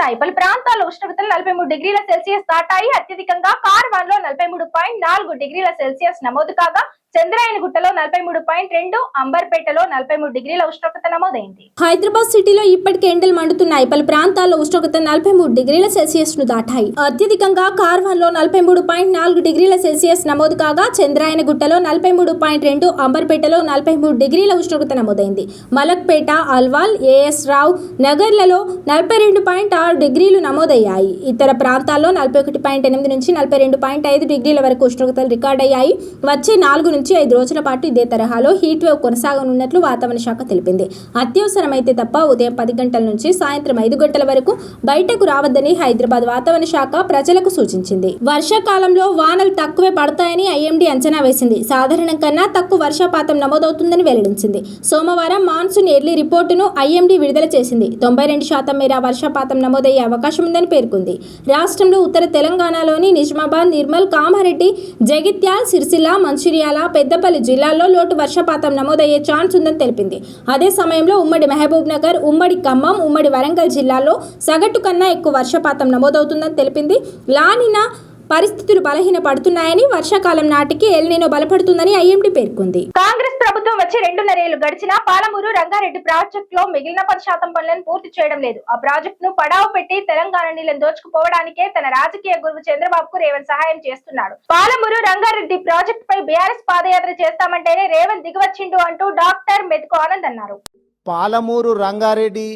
మండుతున్నాయి. పలు ప్రాంతాల్లో ఉష్ణోగ్రతలు 43 డిగ్రీల సెల్సియస్ దాటాయి. అత్యధికంగా కార్వాన్ లో 43.4 డిగ్రీల సెల్సియస్ నమోదు కాగా చంద్రాయనగుట్టలో 43.2, అంబర్పేటలో 43 డిగ్రీల ఉష్ణోగ్రత నమోదైంది. హైదరాబాద్ సిటీలో ఇప్పటికే ఎండలు మండుతున్నాయి. పలు ప్రాంతాల్లో ఉష్ణోగ్రత 43 డిగ్రీల సెల్సియస్ ను దాటాయి. అత్యధికంగా కార్వాన్ లో 43.4 డిగ్రీల సెల్సియస్ నమోదు కాగా చంద్రాయనగుట్టలో 43.2, అంబర్పేటలో 43 డిగ్రీల ఉష్ణోగ్రత నమోదైంది. మలక్పేట, అల్వాల్, ఏఎస్ రావు నగర్లలో 42.6 డిగ్రీలు నమోదయ్యాయి. ఇతర ప్రాంతాల్లో 41.8 నుంచి 42.5 డిగ్రీల వరకు ఉష్ణోగ్రతలు రికార్డయ్యాయి. వచ్చే 4 నుంచి 5 రోజుల పాటు ఇదే తరహాలో హీట్ వేవ్ కొనసాగనున్నట్లు వాతావరణ శాఖ తెలిపింది. అత్యవసరమైతే తప్ప ఉదయం 10 గంటల నుంచి సాయంత్రం 5 గంటల వరకు బయటకు రావద్దని హైదరాబాద్ వాతావరణ శాఖ ప్రజలకు సూచించింది. వర్షాకాలంలో వానలు తక్కువే పడతాయని ఐఎండీ అంచనా వేసింది. సాధారణం కన్నా తక్కువ వర్షపాతం నమోదవుతుందని వెల్లడించింది. సోమవారం మాన్సూన్ ఎర్లీ రిపోర్టును ఐఎండీ విడుదల చేసింది. 92% మేర వర్షపాతం నమోదయ్యే అవకాశం ఉందని పేర్కొంది. రాష్ట్రంలో ఉత్తర తెలంగాణలోని నిజామాబాద్, నిర్మల్, కామారెడ్డి, జగిత్యాల, సిరిసిల్ల, మంచిర్యాల, పెద్దపల్లి జిల్లాల్లో లోటు వర్షపాతం నమోదయ్యే ఛాన్స్ ఉందని తెలిపింది. అదే సమయంలో ఉమ్మడి మహబూబ్ నగర్, ఉమ్మడి ఖమ్మం, ఉమ్మడి వరంగల్ జిల్లాల్లో సగటు కన్నా ఎక్కువ వర్షపాతం నమోదవుతుందని తెలిపింది. లానినా పరిస్థితులు బలహీనపడుతున్నాయని, వర్షాకాలం నాటికి ఎల్నినో బలపడుతుందని ఐఎండీ పేర్కొంది. కాంగ్రెస్ ప్రభుత్వం వచ్చి 2.5 ఏళ్లు గడిచినా పాలమూరు రంగారెడ్డి ప్రాజెక్టులో మిగిలిన 10% పనులను పూర్తి చేయడం లేదు. ఆ ప్రాజెక్టును పడావు పెట్టి తెలంగాణ నీళ్లను దోచుకుపోవడానికే తన రాజకీయ గురువు చంద్రబాబుకు రేవంత్ సహాయం చేస్తున్నాడు. పాలమూరు రంగారెడ్డి ప్రాజెక్టు పై బీఆర్ఎస్ పాదయాత్ర చేస్తామంటేనే రేవంత్ దిగివచ్చిండు అంటూ డాక్టర్ మెతుకు ఆనంద్ అన్నారు. పాలమూరు రంగారెడ్డి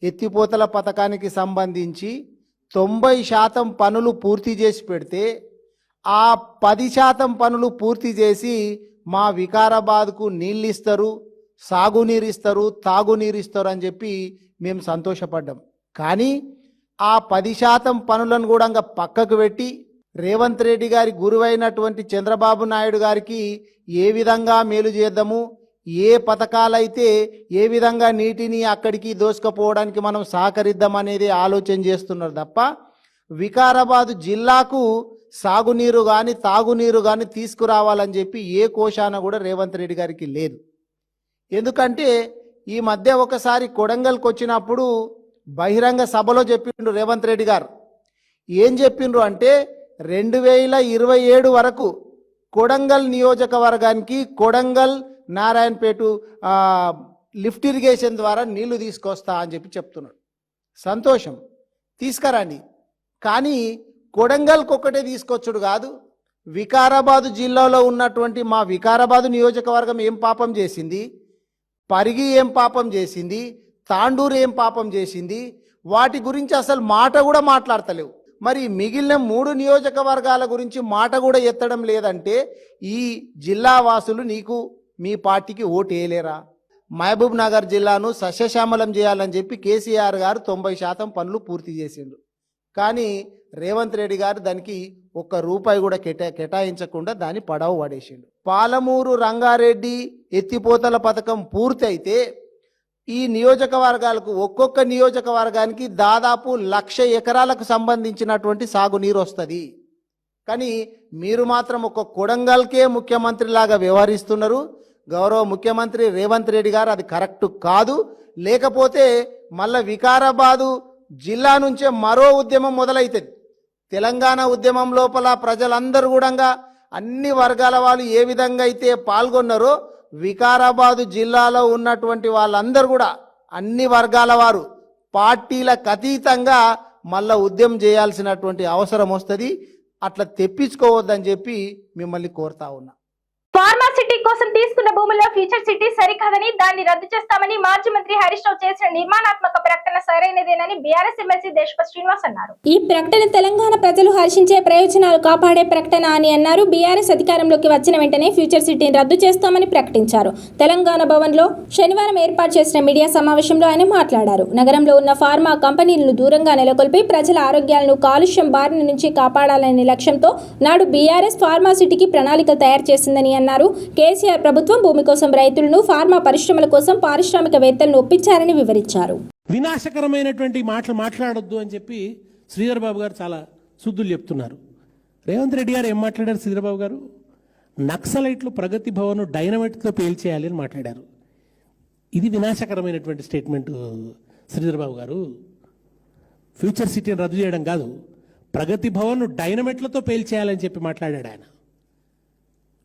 ఎత్తిపోతల పథకానికి సంబంధించి 90% పనులు పూర్తి చేసి పెడితే ఆ 10% పనులు పూర్తి చేసి మా వికారాబాద్కు నీళ్ళు ఇస్తారు, సాగునీరు ఇస్తారు, తాగునీరు ఇస్తారు అని చెప్పి మేము సంతోషపడ్డాం. కానీ ఆ 10% పనులను కూడా పక్కకు పెట్టి రేవంత్ రెడ్డి గారి గురువైనటువంటి చంద్రబాబు నాయుడు గారికి ఏ విధంగా మేలు చేద్దాము, ఏ పథకాలైతే ఏ విధంగా నీటిని అక్కడికి దోసుకుపోవడానికి మనం సహకరిద్దాం అనేది ఆలోచన చేస్తున్నారు తప్ప వికారాబాద్ జిల్లాకు సాగునీరు కానీ తాగునీరు కానీ తీసుకురావాలని చెప్పి ఏ కోశాన కూడా రేవంత్ రెడ్డి గారికి లేదు. ఎందుకంటే ఈ మధ్య ఒకసారి కొడంగల్కి వచ్చినప్పుడు బహిరంగ సభలో చెప్పిండ్రు రేవంత్ రెడ్డి గారు. ఏం చెప్పిండ్రు అంటే 2027 వరకు కొడంగల్ నియోజకవర్గానికి కొడంగల్ నారాయణపేట లిఫ్ట్ ఇరిగేషన్ ద్వారా నీళ్లు తీసుకొస్తా అని చెప్పి చెప్తున్నాడు. సంతోషం, తీసుకురండి. కానీ కొడంగల్కి ఒక్కటే తీసుకొచ్చుడు కాదు, వికారాబాదు జిల్లాలో ఉన్నటువంటి మా వికారాబాదు నియోజకవర్గం ఏం పాపం చేసింది, పరిగి ఏం పాపం చేసింది, తాండూరు ఏం పాపం చేసింది, వాటి గురించి అసలు మాట కూడా మాట్లాడతలేవు. మరి మిగిలిన 3 నియోజకవర్గాల గురించి మాట కూడా ఎత్తడం లేదంటే ఈ జిల్లా వాసులు నీకు మీ పార్టీకి ఓటు వేయలేరా? మహబూబ్ నగర్ జిల్లాను సస్యశ్యామలం చేయాలని చెప్పి కేసీఆర్ గారు 90% పనులు పూర్తి చేసిండు. కానీ రేవంత్ రెడ్డి గారు దానికి ₹1 కూడా కేటాయించకుండా దాన్ని పడవ పడేసిండు. పాలమూరు రంగారెడ్డి ఎత్తిపోతల పథకం పూర్తయితే ఈ నియోజకవర్గాలకు ఒక్కొక్క నియోజకవర్గానికి దాదాపు 1,00,000 ఎకరాలకు సంబంధించినటువంటి సాగునీరు వస్తుంది. కానీ మీరు మాత్రం ఒక కొడంగల్కే ముఖ్యమంత్రిలాగా వ్యవహరిస్తున్నారు. గౌరవ ముఖ్యమంత్రి రేవంత్ రెడ్డి గారు అది కరెక్ట్ కాదు. లేకపోతే మళ్ళా వికారాబాదు జిల్లా నుంచే మరో ఉద్యమం మొదలవుతుంది. తెలంగాణ ఉద్యమం లోపల ప్రజలందరూ కూడా అన్ని వర్గాల వాళ్ళు ఏ విధంగా అయితే పాల్గొన్నారో వికారాబాదు జిల్లాలో ఉన్నటువంటి వాళ్ళందరూ కూడా అన్ని వర్గాల వారు పార్టీలకు అతీతంగా మళ్ళా ఉద్యమం చేయాల్సినటువంటి అవసరం వస్తుంది. అట్లా తెప్పించుకోవద్దని చెప్పి మిమ్మల్ని కోరుతా ఉన్నా. ఫార్మా సిటీ కోసం తీసుకున్న భూముల్లో ఫ్యూచర్ సిటీ సరికాదని దాన్ని రద్దు చేస్తామని మాజీ మంత్రి హరీష్ రావు చేసిన నిర్మాణాత్మక ప్రకటన సరైనదేనని బీఆర్ఎస్ ఎమ్మెల్సీ దేశపతి శ్రీనివాస్ అన్నారు. ఈ ప్రకటన తెలంగాణ ప్రజలు హర్షించే ప్రయోజనాలు కాపాడే ప్రకటన అని అన్నారు. బీఆర్ఎస్ అధికారంలోకి వచ్చిన వెంటనే ఫ్యూచర్ సిటీని రద్దు చేస్తామని ప్రకటించారు. తెలంగాణ భవన్లో శనివారం ఏర్పాటు చేసిన మీడియా సమావేశంలో ఆయన మాట్లాడారు. నగరంలో ఉన్న ఫార్మా కంపెనీలను దూరంగా నెలకొల్పి ప్రజల ఆరోగ్యాలను కాలుష్యం బారిన నుంచి కాపాడాలనే లక్ష్యంతో నాడు బీఆర్ఎస్ ఫార్మా సిటీకి ప్రణాళికలు తయారు చేసిందని అన్నారు. కేసీఆర్ ప్రభుత్వం భూమి కోసం రైతులను, ఫార్మా పరిశ్రమల కోసం పారిశ్రామికవేత్తలను ఒప్పించారని వివరించారు. వినాశకరమైనటువంటి మాటలు మాట్లాడొద్దు అని చెప్పి శ్రీధర్ బాబు గారు చాలా శుద్ధులు చెప్తున్నారు. రేవంత్ రెడ్డి గారు ఏం మాట్లాడారు? శ్రీధర్ బాబు గారు నక్సలైట్లు ప్రగతి భవన్ డైనమైట్తో పేల్చేయాలి అని మాట్లాడారు. ఇది వినాశకరమైనటువంటి స్టేట్మెంట్ శ్రీధర్ బాబు గారు. ఫ్యూచర్ సిటీని రద్దు చేయడం కాదు, ప్రగతి భవన్ను డైనమెట్లతో పేల్చేయాలని చెప్పి మాట్లాడాడు ఆయన.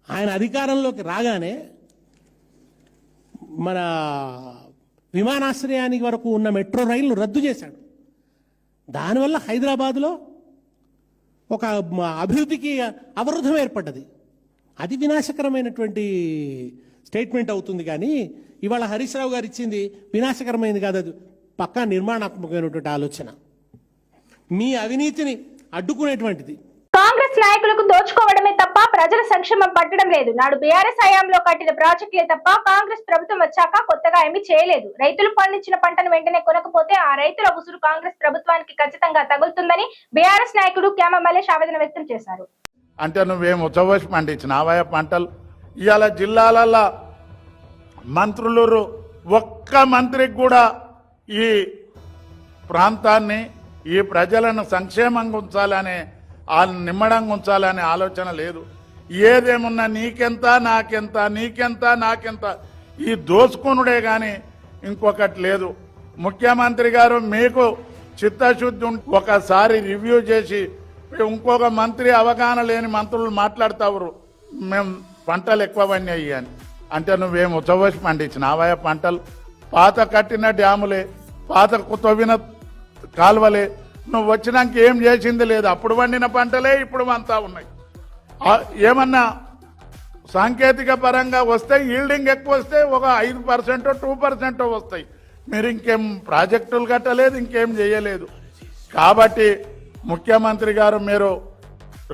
ఆయన అధికారంలోకి రాగానే మన విమానాశ్రయానికి వరకు ఉన్న మెట్రో రైలును రద్దు చేశాడు. దానివల్ల హైదరాబాదులో ఒక అభివృద్ధికి అవరోధం ఏర్పడ్డది. అది వినాశకరమైనటువంటి స్టేట్మెంట్ అవుతుంది. కానీ ఇవాళ హరీష్ రావు గారు ఇచ్చింది వినాశకరమైనది కాదు, అది పక్కా నిర్మాణాత్మకమైనటువంటి ఆలోచన, మీ అవినీతిని అడ్డుకునేటువంటిది. కాంగ్రెస్ నాయకులకు దోచుకోవడమే తప్ప ప్రజల సంక్షేమం పట్టడం లేదు. నాడు బీఆర్ఎస్ హయాంలో కట్టిన ప్రాజెక్టులే తప్ప కాంగ్రెస్ ప్రభుత్వం వచ్చాక కొత్తగా ఏమీ చేయలేదు. రైతులు పండించిన పంటను వెంటనే కొనకపోతే ఆ రైతుల ఉసురు కాంగ్రెస్ ప్రభుత్వానికి ఖచ్చితంగా తగులుతుందని బీఆర్ఎస్ నాయకుడు క్యామ మలేష్ ఆవేదన వ్యక్తం చేశారు. అంటే నువ్వేం ఉచ్చబోసి పండించినావా పంటలు? ఇవాళ జిల్లాలలో మంత్రులు ఒక్క మంత్రికి కూడా ఈ ప్రాంతాన్ని ఈ ప్రజలను సంక్షేమంగా ఉంచాలనే నిమ్మడంగా ఉంచాలనే ఆలోచన లేదు. ఏదేమున్నా నీకెంత నాకెంత, నీకెంత నాకెంత, ఈ దోసుకునుడే కానీ ఇంకొకటి లేదు. ముఖ్యమంత్రి గారు మీకు చిత్తశుద్ధి ఒకసారి రివ్యూ చేసి ఇంకొక మంత్రి అవగాహన లేని మంత్రులు మాట్లాడతారు మేము పంటలు ఎక్కువ పడినాయి అని. అంటే నువ్వేం ఉచ్చబోసి పండించినావా పంటలు? పాత కట్టిన డ్యాములే, పాత తవ్విన కాలువలే, నువ్వు వచ్చినాక ఏం చేసింది లేదు. అప్పుడు పండిన పంటలే ఇప్పుడు అంతా ఉన్నాయి. ఏమన్నా సాంకేతిక పరంగా వస్తే ఈల్డింగ్ ఎక్కువ వస్తే ఒక 5% 2% వస్తాయి. మీరు ఇంకేం ప్రాజెక్టులు కట్టలేదు, ఇంకేం చేయలేదు. కాబట్టి ముఖ్యమంత్రి గారు మీరు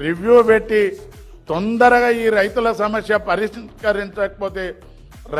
రివ్యూ పెట్టి తొందరగా ఈ రైతుల సమస్య పరిష్కరించకపోతే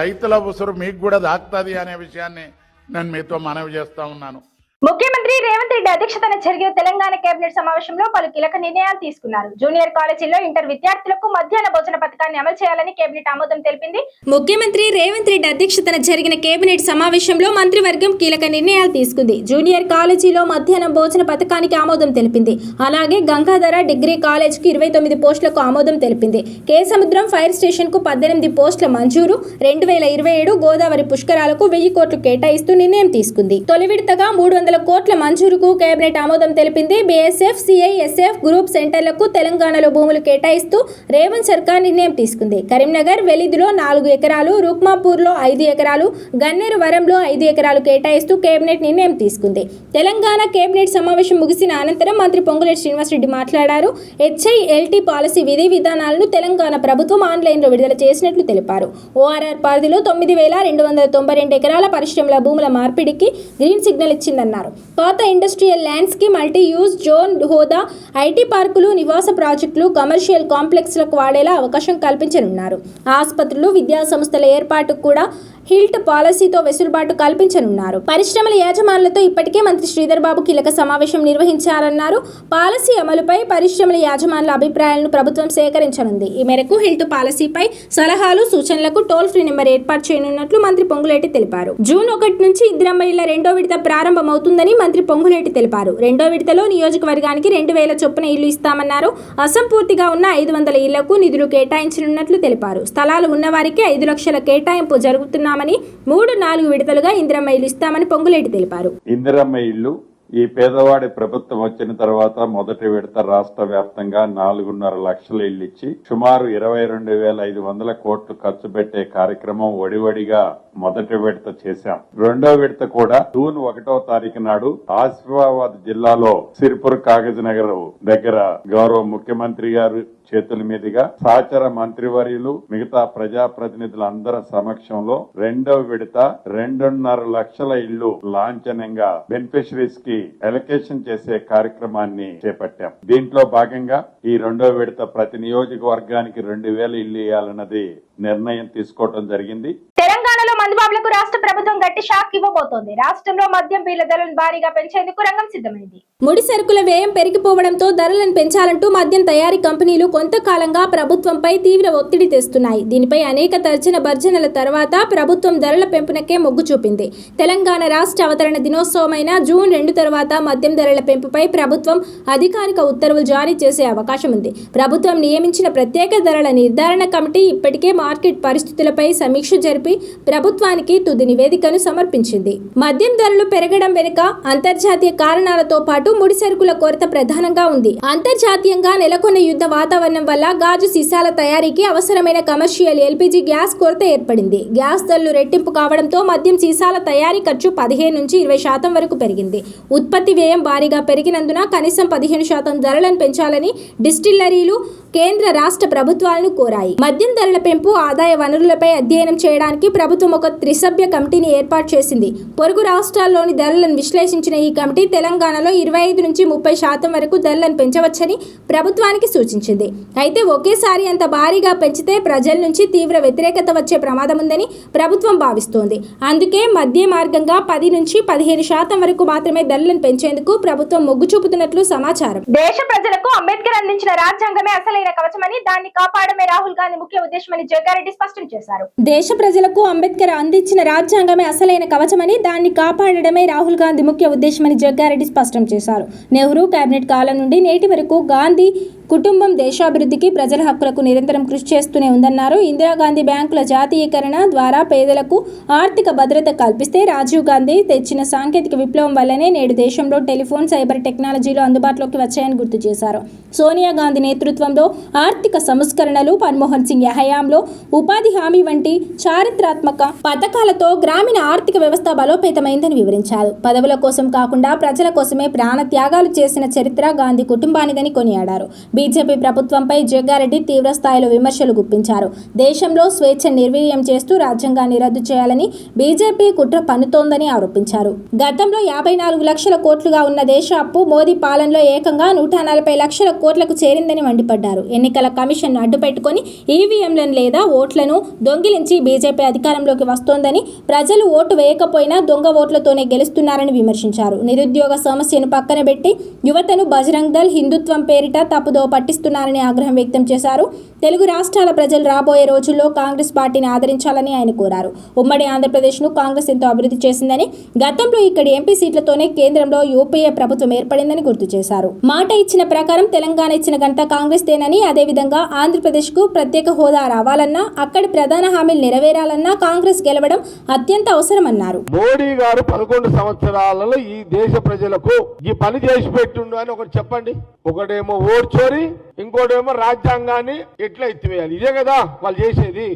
రైతుల ఉసురు మీకు కూడా దాక్తుంది అనే విషయాన్ని నేను మీతో మనవి చేస్తా ఉన్నాను. ముఖ్యమంత్రి రేవంత్ రెడ్డి అధ్యక్షతన జరిగిన తెలంగాణ కేబినెట్ సమావేశంలో పలు కీలక నిర్ణయాలు తీసుకున్నారు. జూనియర్ కాలేజీల్లో ఇంటర్ విద్యార్థులకు మధ్యాహ్న భోజన పథకాన్ని అమలు చేయాలని కేబినెట్ ఆమోదం తెలిపింది. ముఖ్యమంత్రి రేవంత్ రెడ్డి అధ్యక్షతన జరిగిన కేబినెట్ సమావేశంలో మంత్రివర్గం కీలక నిర్ణయాలు తీసుకుంది. జూనియర్ కాలేజీలో మధ్యాహ్న భోజన పథకానికి ఆమోదం తెలిపింది. అలాగే గంగాధర డిగ్రీ కాలేజ్కి 29 పోస్టులకు ఆమోదం తెలిపింది. కేసముద్రం ఫైర్ స్టేషన్ కు 18 పోస్టుల మంజూరు. 2027 గోదావరి పుష్కరాలకు 1000 కోట్లు కేటాయిస్తూ నిర్ణయం తీసుకుంది. తొలి విడతగా 300 కోట్ల మంజూరుకు కేబినెట్ ఆమోదం తెలిపింది. బీఎస్ఎఫ్, సిఐఎస్ఎఫ్ గ్రూప్ సెంటర్లకు తెలంగాణలో భూములు కేటాయిస్తూ రేవంత్ సర్కార్ నిర్ణయం తీసుకుంది. కరీంనగర్ వెలిదిలో 4 ఎకరాలు, రుక్మాపూర్లో 5 ఎకరాలు, గన్నేరు వరంలో 5 ఎకరాలు కేటాయిస్తూ కేబినెట్ నిర్ణయం తీసుకుంది. తెలంగాణ కేబినెట్ సమావేశం ముగిసిన అనంతరం మంత్రి పొంగులేటి శ్రీనివాసరెడ్డి మాట్లాడారు. హెచ్ఐఎల్టీ పాలసీ విధి విధానాలను తెలంగాణ ప్రభుత్వం ఆన్లైన్లో విడుదల చేసినట్లు తెలిపారు. ఓఆర్ఆర్ పరిధిలో 9292 ఎకరాల పరిశ్రమల భూముల మార్పిడికి గ్రీన్ సిగ్నల్ ఇచ్చిందన్నారు. పాత ఇండస్ట్రియల్ ల్యాండ్స్ కి మల్టీ యూజ్ జోన్ హోదా, ఐటీ పార్కులు, నివాస ప్రాజెక్టులు, కమర్షియల్ కాంప్లెక్స్లకు వాడేలా అవకాశం కల్పించనున్నారు. ఆసుపత్రులు, విద్యా సంస్థల ఏర్పాటుకు కూడా హిల్ట్ పాలసీతో వెసులుబాటు కల్పించనున్నారు. పరిశ్రమల యాజమానులతో ఇప్పటికే మంత్రి శ్రీధర్ బాబు కీలక సమావేశం నిర్వహించారన్నారు. పాలసీ అమలుపై పరిశ్రమల యాజమానుల అభిప్రాయాలను ప్రభుత్వం సేకరించనుంది. ఈ మేరకు హిల్ట్ పాలసీపై సలహాలు, సూచనలకు టోల్ ఫ్రీ నెంబర్ ఏర్పాటు చేయనున్నట్లు మంత్రి పొంగులేటి తెలిపారు. జూన్ 1 నుంచి ఇందిరమ్మ ఇళ్ల 2వ విడత ప్రారంభమవుతుందని మంత్రి పొంగులేటి తెలిపారు. 2వ విడతలో నియోజకవర్గానికి 2000 చొప్పున ఇళ్లు ఇస్తామన్నారు. అసంపూర్తిగా ఉన్న 500 ఇళ్లకు నిధులు కేటాయించనున్నట్లు తెలిపారు. స్థలాలు ఉన్నవారికి 5 లక్షల కేటాయింపు జరుగుతున్న 3-4 విడతలుగా ఇందిరమ్మ ఇల్లు ఇస్తామని పొంగులేటి తెలిపారు. ఇందిరమ్మ ఇల్లు ఈ పేదవాడి ప్రభుత్వం వచ్చిన తర్వాత మొదటి విడత రాష్ట్ర వ్యాప్తంగా 4.5 లక్షల ఇళ్లు ఇచ్చి సుమారు 22,500 కోట్లు ఖర్చు పెట్టే కార్యక్రమం ఒడివడిగా మొదటి విడత చేశాం. 2వ విడత కూడా జూన్ 1వ తారీఖు నాడు ఆసిఫాబాద్ జిల్లాలో సిరిపుర్ కాగజ్ నగర్ దగ్గర గౌరవ ముఖ్యమంత్రి గారు చేతుల మీదుగా సహచర మంత్రివర్యులు, మిగతా ప్రజాప్రతినిధులందరి సమక్షంలో 2వ విడత 2.5 లక్షల ఇళ్లు లాంఛనంగా బెనిఫిషరీస్ కి ఎలకేషన్ చేసే కార్యక్రమాన్ని చేపట్టాం. దీంట్లో భాగంగా ఈ 2వ విడత ప్రతి నియోజకవర్గానికి 2000 ఇళ్లు ఇవ్వాలన్నది నిర్ణయం తీసుకోవడం జరిగింది. తెలంగాణలో మందుబాబులకు రాష్ట్ర ప్రభుత్వం గట్టి షాక్ ఇవ్వబోతోంది. రాష్ట్రంలో మద్యం బిళ్ల ధరలను భారీగా పెంచేందుకు రంగం సిద్ధమైంది. ముడి సరుకుల వ్యయం పెరిగిపోవడంతో ధరలను పెంచాలంటూ మద్యం తయారీ కంపెనీలు కొంతకాలంగా ప్రభుత్వంపై తీవ్ర ఒత్తిడి తెస్తున్నాయి. దీనిపై అనేక తర్జన భర్జనల తర్వాత ప్రభుత్వం ధరల పెంపునకే మొగ్గు చూపింది. తెలంగాణ రాష్ట్ర అవతరణ దినోత్సవమైన జూన్ 2 తర్వాత మద్యం ధరల పెంపుపై ప్రభుత్వం అధికారిక ఉత్తర్వులు జారీ చేసే అవకాశం ఉంది. ప్రభుత్వం నియమించిన ప్రత్యేక ధరల నిర్ధారణ కమిటీ ఇప్పటికే మార్కెట్ పరిస్థితులపై సమీక్ష జరిపి ప్రభుత్వానికి తుది నివేదికను సమర్పించింది. మద్యం ధరలు పెరగడం వెనుక అంతర్జాతీయ కారణాలతో పాటు ముడి సరుకుల కొరత ప్రధానంగా ఉంది. అంతర్జాతీయంగా నెలకొన్న యుద్ధ వాతావరణం వల్ల గాజు సీసాల తయారీకి అవసరమైన కమర్షియల్ ఎల్పీజీ గ్యాస్ కొరత ఏర్పడింది. గ్యాస్ ధరలు రెట్టింపు కావడంతో మద్యం సీసాల తయారీ ఖర్చు 15 నుంచి 20% వరకు పెరిగింది. ఉత్పత్తి వ్యయం భారీగా పెరిగినందున కనీసం 15% ధరలను పెంచాలని డిస్టిల్లరీలు కేంద్ర రాష్ట్ర ప్రభుత్వాలను కోరాయి. మద్యం ధరల పెంపు, ఆదాయ వనరులపై అధ్యయనం చేయడానికి ప్రభుత్వం ఒక త్రిసభ్య కమిటీని ఏర్పాటు చేసింది. పొరుగు రాష్ట్రాల్లోని ధరలను విశ్లేషించిన ఈ కమిటీ తెలంగాణలో 25 నుంచి 30% వరకు ధరలను పెంచవచ్చని ప్రభుత్వానికి సూచించింది. అయితే ఒకేసారి అంత భారీగా పెంచితే ప్రజల నుంచి తీవ్ర వ్యతిరేకత వచ్చే ప్రమాదం ఉందని ప్రభుత్వం భావిస్తోంది. అందుకే మధ్య మార్గంగా 10 నుంచి 15% వరకు మాత్రమే ధరలను పెంచేందుకు ప్రభుత్వం మొగ్గు చూపుతున్నట్లు సమాచారం. దేశ ప్రజలకు అంబేద్కర్ అందించిన రాజ్యాంగమే అసలైన కవచమని, దాన్ని కాపాడమే రాహుల్ గాంధీ ముఖ్య ఉద్దేశమని జగ్గారెడ్డి స్పష్టం చేశారు. దేశ ప్రజలకు అంబేద్కర్ అందించిన రాజ్యాంగమే అసలైన కవచమని, దాన్ని కాపాడడమే రాహుల్ గాంధీ ముఖ్య ఉద్దేశమని జగ్గారెడ్డి స్పష్టం చేశారు. నెహ్రూ కేబినెట్ కాలం నుండి నేటి వరకు గాంధీ కుటుంబం దేశాభివృద్ధికి, ప్రజల హక్కులకు నిరంతరం కృషి చేస్తూనే ఉందన్నారు. ఇందిరాగాంధీ బ్యాంకుల జాతీయకరణ ద్వారా పేదలకు ఆర్థిక భద్రత కల్పిస్తే రాజీవ్ గాంధీ తెచ్చిన సాంకేతిక విప్లవం వల్లనే నేడు దేశంలో టెలిఫోన్, సైబర్ టెక్నాలజీలు అందుబాటులోకి వచ్చాయని గుర్తు చేశారు. సోనియా గాంధీ నేతృత్వంలో ఆర్థిక సంస్కరణలు, మన్మోహన్ సింగ్ హయాంలో ఉపాధి హామీ వంటి చారిత్రాత్మక పథకాలతో గ్రామీణ ఆర్థిక వ్యవస్థ బలోపేతమైందని వివరించారు. పదవుల కోసం కాకుండా ప్రజల కోసమే ప్రాణ త్యాగాలు చేసిన చరిత్ర గాంధీ కుటుంబానిదని కొనియాడారు. బీజేపీ ప్రభుత్వంపై జగ్గారెడ్డి తీవ్ర స్థాయిలో విమర్శలు గుప్పించారు. దేశంలో స్వేచ్ఛ నిర్వీర్యం చేస్తూ రాజ్యాంగాన్ని రద్దు చేయాలని బీజేపీ కుట్ర పన్నుతోందని ఆరోపించారు. గతంలో 54 లక్షల కోట్లుగా ఉన్న దేశ అప్పు మోదీ పాలనలో ఏకంగా 140 లక్షల కోట్లకు చేరిందని మండిపడ్డారు. ఎన్నికల కమిషన్ అడ్డుపెట్టుకుని ఈవీఎంలను లేదా ఓట్లను దొంగిలించి బీజేపీ అధికారంలోకి వస్తోందని, ప్రజలు ఓటు వేయకపోయినా దొంగ ఓట్లతోనే గెలుస్తున్నారని విమర్శించారు. నిరుద్యోగ సమస్యను పక్కన పెట్టి యువతను బజరంగ్ దళ్, హిందుత్వం పేరిట తప్పుదో పట్టిస్తున్నారని ఆగ్రహం వ్యక్తం చేశారు. తెలుగు రాష్ట్రాల ప్రజలు రాబోయే రోజుల్లో కాంగ్రెస్ పార్టీని ఆదరించాలని ఆయన కోరారు. ఉమ్మడి ఆంధ్రప్రదేశ్ను కాంగ్రెస్ ఎంతో అభివృద్ధి చేసిందని, గతంలో ఇక్కడి ఎంపీ సీట్లతోనే కేంద్రంలో యూపీఏ ప్రభుత్వం ఏర్పడిందని గుర్తు చేశారు. మాట ఇచ్చిన ప్రకారం తెలంగాణ ఇచ్చిన ఘనత కాంగ్రెస్ దేనని, అదేవిధంగా ఆంధ్రప్రదేశ్కు ప్రత్యేక హోదా రావాలన్నా, అక్కడి ప్రధాన హామీలు నెరవేరాలన్నా కాంగ్రెస్ గెలవడం అత్యంత అవసరమన్నారు. మోడీ గారు 11 సంవత్సరాలలో ఈ దేశ ప్రజలకు ఈ పని చేసి పెట్టిండు అని ఒకటి చెప్పండి. ఒకటేమో ఓటు చోరీ, ఇంకోటేమో రాజ్యాంగాన్ని ఎట్లా ఎత్తివేయాలి. ఇదే కదా వాళ్ళు చేసేది.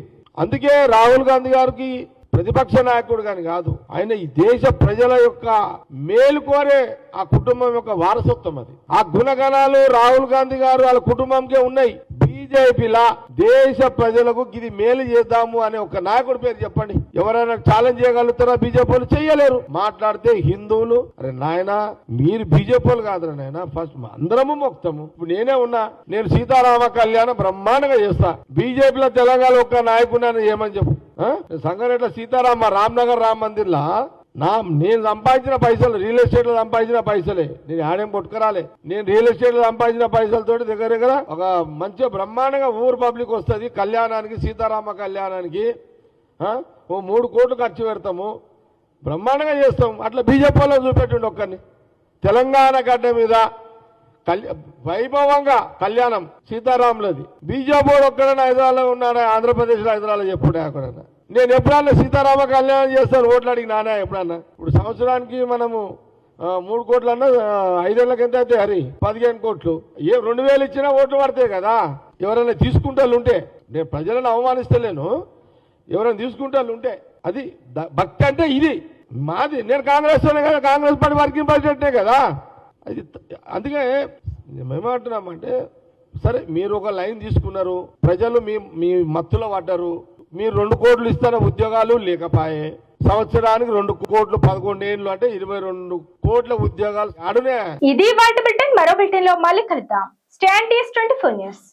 అందుకే రాహుల్ గాంధీ గారికి ప్రతిపక్ష నాయకుడు కానీ కాదు, ఆయన ఈ దేశ ప్రజల యొక్క మేలు కోరే ఆ కుటుంబం యొక్క వారసత్వం అది. ఆ గుణగణాలు రాహుల్ గాంధీ గారు వాళ్ళ కుటుంబంకే ఉన్నాయి. బీజేపీలా దేశ ప్రజలకు ఇది మేలు చేద్దాము అనే ఒక నాయకుడి పేరు చెప్పండి. ఎవరైనా ఛాలెంజ్ చేయగలుగుతారా? బీజేపీలు చెయ్యలేరు. మాట్లాడితే హిందువులు, అరే నాయన మీరు బీజేపీలు కాదురా నాయన, ఫస్ట్ అందరము మొక్తాము. ఇప్పుడు నేనే ఉన్నా, నేను సీతారామ కళ్యాణం బ్రహ్మాండంగా చేస్తా. బీజేపీలో తెలంగాణ ఒక్క నాయకుడిని ఏమని చెప్పు. సంగారెడ్డి సీతారామ రామ్నగర్ రామ్ మందిర్లా నేను సంపాదించిన పైసలు, రియల్ ఎస్టేట్ లో సంపాదించిన పైసలే, నేను ఆడేం పట్టుకురాలే. నేను రియల్ ఎస్టేట్ లో సంపాదించిన పైసలతో దగ్గర ఒక మంచిగా బ్రహ్మాండంగా ఊరు పబ్లిక్ వస్తుంది. కళ్యాణానికి, సీతారామ కళ్యాణానికి ఓ 3 కోట్లు ఖర్చు పెడతాము, బ్రహ్మాండంగా చేస్తాం. అట్లా బీజేపీలో చూపెట్టుండి ఒక్కరిని. తెలంగాణ గడ్డ మీద వైభవంగా కళ్యాణం సీతారాములది. బీజేపీ ఒక్కడైనా హైదరాబాద్లో ఉన్నాడా? ఆంధ్రప్రదేశ్లో హైదరాబాద్లో చెప్పుడే అక్కడన్నా. నేను ఎప్పుడన్నా సీతారామ కళ్యాణం చేస్తాను ఓట్లు అడిగి నానా ఎప్పుడన్నా. ఇప్పుడు సంవత్సరానికి మనము 3 కోట్లు అన్నా 5 ఏళ్ళకి ఎంత అయితే హరి 15 కోట్లు. 2000 ఇచ్చినా ఓట్లు పడతాయి కదా. ఎవరైనా తీసుకుంటాళ్ళు ఉంటే, నేను ప్రజలను అవమానిస్తలేను, ఎవరైనా తీసుకుంటాళ్ళు ఉంటే అది భక్తి అంటే ఇది మాది. నేను కాంగ్రెస్ కదా, కాంగ్రెస్ పార్టీ వర్కింగ్ ప్రెసిడెంటే కదా అది. అందుకే మేమేమంటున్నామంటే, సరే మీరు ఒక లైన్ తీసుకున్నారు, ప్రజలు మీ మత్తులో పడ్డారు. మీరు 2 కోట్లు ఇస్తున్న ఉద్యోగాలు లేకపాయే. సంవత్సరానికి 2 కోట్లు 11 ఏళ్ళు అంటే 22 కోట్ల ఉద్యోగాలు ఆడునే. ఇది వాటి బులెటిన్. మరో బులెటిన్ లో మళ్ళీ కలుద్దాం. Stand 24 news.